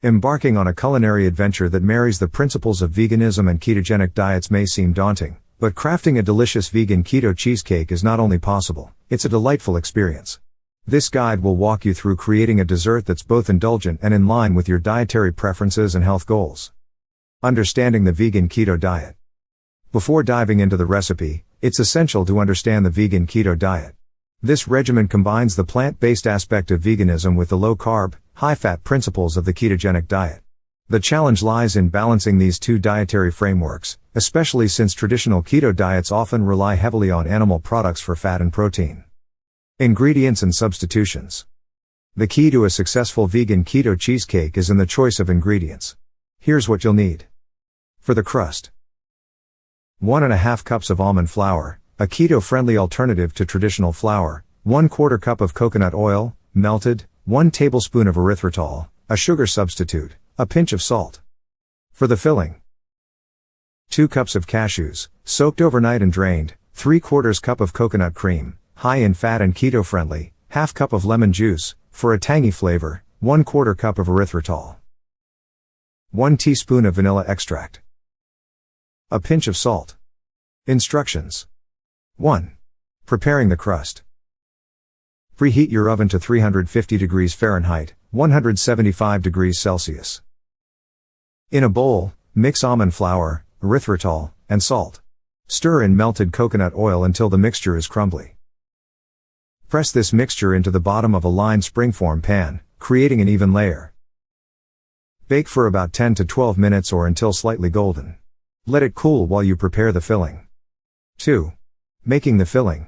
Embarking on a culinary adventure that marries the principles of veganism and ketogenic diets may seem daunting, but crafting a delicious vegan keto cheesecake is not only possible, it's a delightful experience. This guide will walk you through creating a dessert that's both indulgent and in line with your dietary preferences and health goals. Understanding the vegan keto diet. Before diving into the recipe, it's essential to understand the vegan keto diet. This regimen combines the plant-based aspect of veganism with the low-carb, high-fat principles of the ketogenic diet. The challenge lies in balancing these two dietary frameworks, especially since traditional keto diets often rely heavily on animal products for fat and protein. Ingredients and substitutions. The key to a successful vegan keto cheesecake is in the choice of ingredients. Here's what you'll need. For the crust: 1.5 cups of almond flour, a keto-friendly alternative to traditional flour, 1/4 cup of coconut oil, melted, 1 tablespoon of erythritol, a sugar substitute, a pinch of salt. For the filling: 2 cups of cashews, soaked overnight and drained, 3/4 cup of coconut cream, high in fat and keto-friendly, ½ cup of lemon juice, for a tangy flavor, 1/4 cup of erythritol. 1 teaspoon of vanilla extract. A pinch of salt. Instructions. 1. Preparing the crust. Preheat your oven to 350 degrees Fahrenheit, 175 degrees Celsius. In a bowl, mix almond flour, erythritol, and salt. Stir in melted coconut oil until the mixture is crumbly. Press this mixture into the bottom of a lined springform pan, creating an even layer. Bake for about 10 to 12 minutes or until slightly golden. Let it cool while you prepare the filling. 2. Making the filling.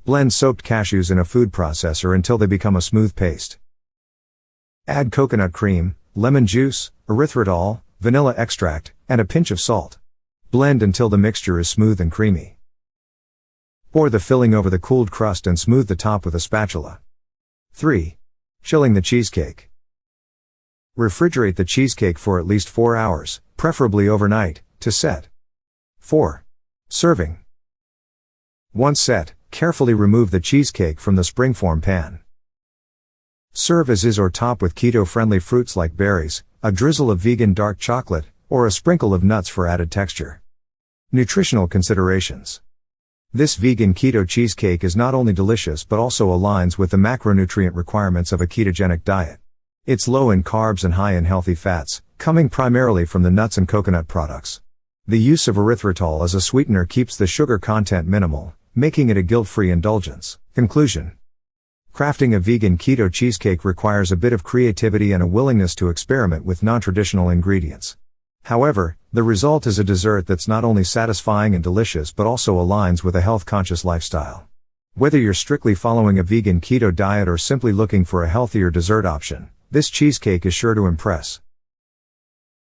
Blend soaked cashews in a food processor until they become a smooth paste. Add coconut cream, lemon juice, erythritol, vanilla extract, and a pinch of salt. Blend until the mixture is smooth and creamy. Pour the filling over the cooled crust and smooth the top with a spatula. 3. Chilling the cheesecake. Refrigerate the cheesecake for at least 4 hours, preferably overnight, to set. 4. Serving. Once set, carefully remove the cheesecake from the springform pan. Serve as is or top with keto-friendly fruits like berries, a drizzle of vegan dark chocolate, or a sprinkle of nuts for added texture. Nutritional considerations. This vegan keto cheesecake is not only delicious but also aligns with the macronutrient requirements of a ketogenic diet. It's low in carbs and high in healthy fats, coming primarily from the nuts and coconut products. The use of erythritol as a sweetener keeps the sugar content minimal, making it a guilt-free indulgence. Conclusion. Crafting a vegan keto cheesecake requires a bit of creativity and a willingness to experiment with non-traditional ingredients. However, the result is a dessert that's not only satisfying and delicious but also aligns with a health-conscious lifestyle. Whether you're strictly following a vegan keto diet or simply looking for a healthier dessert option, this cheesecake is sure to impress.